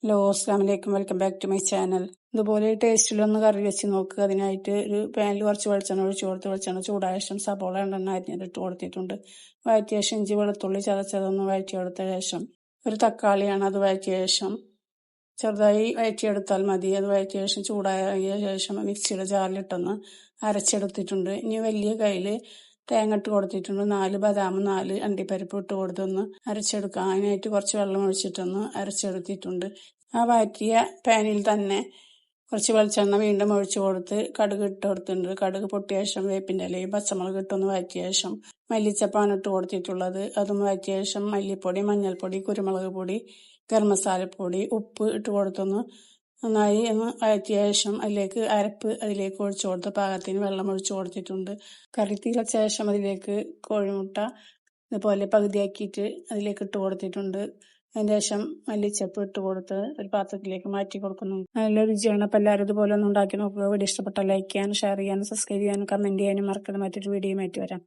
Hello അസ്സാമലൈക്കും welcome back to my channel. ഇതുപോലെ ടേസ്റ്റിലൊന്ന് കറി വെച്ച് നോക്കുക. അതിനായിട്ട് ഒരു പാനിൽ കുറച്ച് വെളിച്ചെണ്ണ ഒഴിച്ചു കൊടുത്ത് വെളിച്ചെണ്ണ ചൂടായ ശേഷം സബോള രണ്ടെണ്ണം അരിഞ്ഞിട്ട് കൊടുത്തിട്ടുണ്ട്. വഴറ്റിയ ശേഷം ഇഞ്ചി വെളുത്തുള്ളി ചതച്ചതൊന്ന് വഴറ്റിയെടുത്ത ശേഷം ഒരു തക്കാളിയാണ് അത് വഴറ്റിയ ശേഷം ചെറുതായി വഴറ്റിയെടുത്താൽ മതി. അത് വഴറ്റിയ ശേഷം ചൂടായ ശേഷം മിക്സിയുടെ ജാറിലിട്ടൊന്ന് അരച്ചെടുത്തിട്ടുണ്ട്. ഇനി വലിയ കയ്യിൽ തേങ്ങ ഇട്ട് കൊടുത്തിട്ടുണ്ട്. 4 ബദാം 4 അണ്ടിപ്പരിപ്പ് ഇട്ട് കൊടുത്തൊന്ന് അരച്ചെടുക്കാം. അതിനായിട്ട് കുറച്ച് വെള്ളം ഒഴിച്ചിട്ടൊന്ന് അരച്ചെടുത്തിട്ടുണ്ട്. ആ വഴറ്റിയ പാനിൽ തന്നെ കുറച്ച് വെളിച്ചെണ്ണ വീണ്ടും ഒഴിച്ചു കൊടുത്ത് കടുക് ഇട്ട് കൊടുത്തിട്ടുണ്ട്. കടുക് പൊട്ടിയ ശേഷം വേപ്പിൻ്റെ ഇലയും പച്ചമുളക് ഇട്ടൊന്ന് വഴറ്റിയ ശേഷം മല്ലിച്ചപ്പാണ് ഇട്ട് കൊടുത്തിട്ടുള്ളത്. അതും വഴറ്റിയ ശേഷം മല്ലിപ്പൊടി, മഞ്ഞൾപ്പൊടി, കുരുമുളക് പൊടി, ഗരം മസാലപ്പൊടി, ഉപ്പ് ഇട്ട് കൊടുത്തൊന്ന് നന്നായി ഒന്ന് വഴറ്റിയ ശേഷം അതിലേക്ക് ഒഴിച്ചു കൊടുത്ത് പാകത്തിന് വെള്ളം ഒഴിച്ചു കൊടുത്തിട്ടുണ്ട്. കറി തിളച്ച ശേഷം അതിലേക്ക് കോഴിമുട്ട ഇതുപോലെ പകുതിയാക്കിയിട്ട് അതിലേക്ക് ഇട്ട് കൊടുത്തിട്ടുണ്ട്. അതിന് ശേഷം മല്ലിച്ചപ്പ് ഇട്ട് കൊടുത്ത് ഒരു പാത്രത്തിലേക്ക് മാറ്റി കൊടുക്കുന്നു. നല്ല രുചിയാണ്. അപ്പോൾ എല്ലാവരും ഇതുപോലെ ഒന്ന് ഉണ്ടാക്കി നോക്കുക. വീഡിയോ ഇഷ്ടപ്പെട്ടാൽ ലൈക്ക് ചെയ്യാനും ഷെയർ ചെയ്യാനും സബ്സ്ക്രൈബ് ചെയ്യാനും കമൻറ്റ് ചെയ്യാനും മറക്കാതെ മറ്റൊരു വീഡിയോയുമായിട്ട് വരാം.